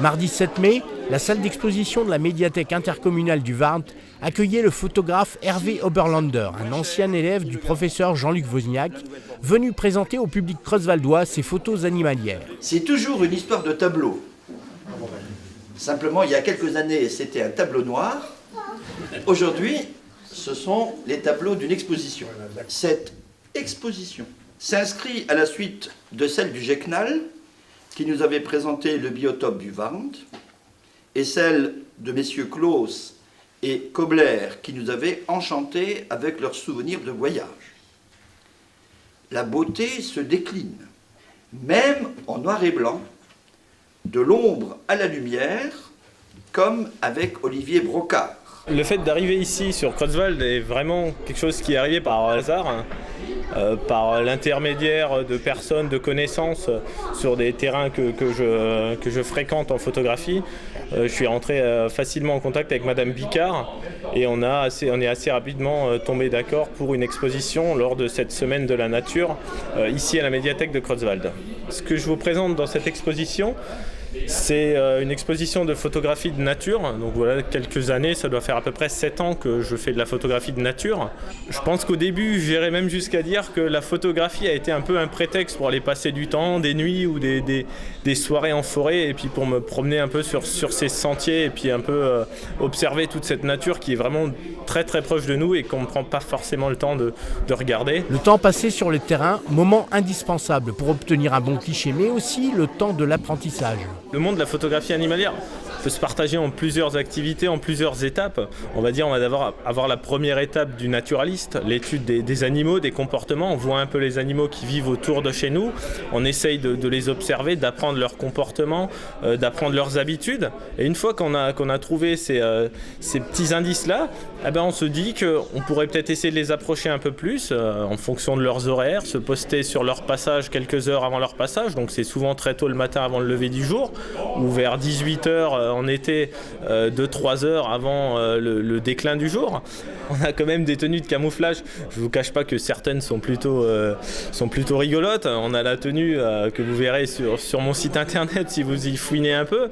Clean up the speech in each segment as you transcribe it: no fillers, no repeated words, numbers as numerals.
Mardi 7 mai, la salle d'exposition de la médiathèque intercommunale du Warnt accueillait le photographe Hervé Oberlander, un ancien élève du professeur Jean-Luc Wozniak, venu présenter au public creusvaldois ses photos animalières. C'est toujours une histoire de tableau. Simplement, il y a quelques années, c'était un tableau noir. Aujourd'hui, ce sont les tableaux d'une exposition. Cette exposition s'inscrit à la suite de celle du GECNAL, qui nous avait présenté le biotope du Warnt, et celle de messieurs Claus et Kobler, qui nous avaient enchantés avec leurs souvenirs de voyage. La beauté se décline, même en noir et blanc, de l'ombre à la lumière, comme avec Olivier Brocard. Le fait d'arriver ici sur Creutzwald est vraiment quelque chose qui est arrivé par hasard, par l'intermédiaire de personnes, de connaissances sur des terrains que je fréquente en photographie. Je suis rentré facilement en contact avec Madame Bicard et on est assez rapidement tombé d'accord pour une exposition lors de cette semaine de la nature ici à la médiathèque de Creutzwald. Ce que je vous présente dans cette exposition, c'est une exposition de photographie de nature. Donc voilà, quelques années, ça doit faire à peu près 7 ans que je fais de la photographie de nature. Je pense qu'au début, j'irais même jusqu'à dire que la photographie a été un peu un prétexte pour aller passer du temps, des nuits ou des soirées en forêt, et puis pour me promener un peu sur ces sentiers et puis un peu observer toute cette nature qui est vraiment très très proche de nous et qu'on ne prend pas forcément le temps de regarder. Le temps passé sur le terrain, moment indispensable pour obtenir un bon cliché, mais aussi le temps de l'apprentissage. Le monde de la photographie animalière peut se partager en plusieurs activités, en plusieurs étapes. On va d'abord avoir la première étape du naturaliste, l'étude des animaux, des comportements. On voit un peu les animaux qui vivent autour de chez nous. On essaye de les observer, d'apprendre leurs comportements, d'apprendre leurs habitudes. Et une fois qu'on a trouvé ces petits indices-là, on se dit qu'on pourrait peut-être essayer de les approcher un peu plus en fonction de leurs horaires, se poster sur leur passage quelques heures avant leur passage. Donc c'est souvent très tôt le matin avant le lever du jour, ou vers 18h en été, 2-3 heures avant le déclin du jour. On a quand même des tenues de camouflage. Je ne vous cache pas que certaines sont plutôt rigolotes. On a la tenue que vous verrez sur mon site internet si vous y fouinez un peu,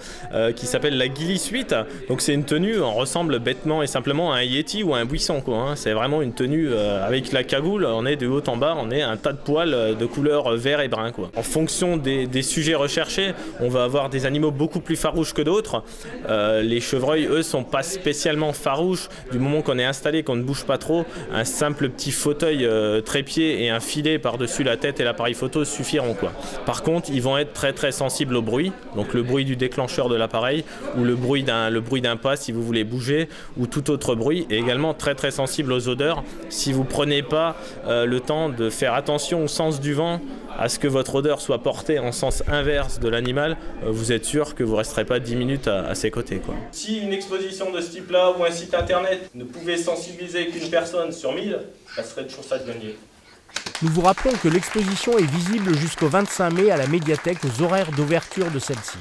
qui s'appelle la Ghillie Suite. Donc c'est une tenue, on ressemble bêtement et simplement à un yéti ou à un buisson, quoi, hein. C'est vraiment une tenue avec la cagoule, on est de haut en bas, on est un tas de poils de couleur vert et brun, quoi. En fonction des sujets recherchés, on va avoir des animaux beaucoup plus farouches que d'autres. Les chevreuils, eux, sont pas spécialement farouches du moment qu'on est installé, qu'on ne bouge pas trop. Un simple petit fauteuil trépied et un filet par-dessus la tête et l'appareil photo suffiront, quoi. Par contre, ils vont être très très sensibles au bruit, donc le bruit du déclencheur de l'appareil ou le bruit d'un pas si vous voulez bouger ou tout autre bruit, et également très très sensibles aux odeurs. Si vous prenez pas le temps de faire attention au sens du vent, à ce que votre odeur soit portée en sens inverse de l'animal, vous êtes sûr que vous ne resterez pas 10 minutes à ses côtés, quoi. Si une exposition de ce type-là ou un site internet ne pouvait sensibiliser qu'une personne sur 1000, ça serait toujours ça de gagner. Nous vous rappelons que l'exposition est visible jusqu'au 25 mai à la médiathèque aux horaires d'ouverture de celle-ci.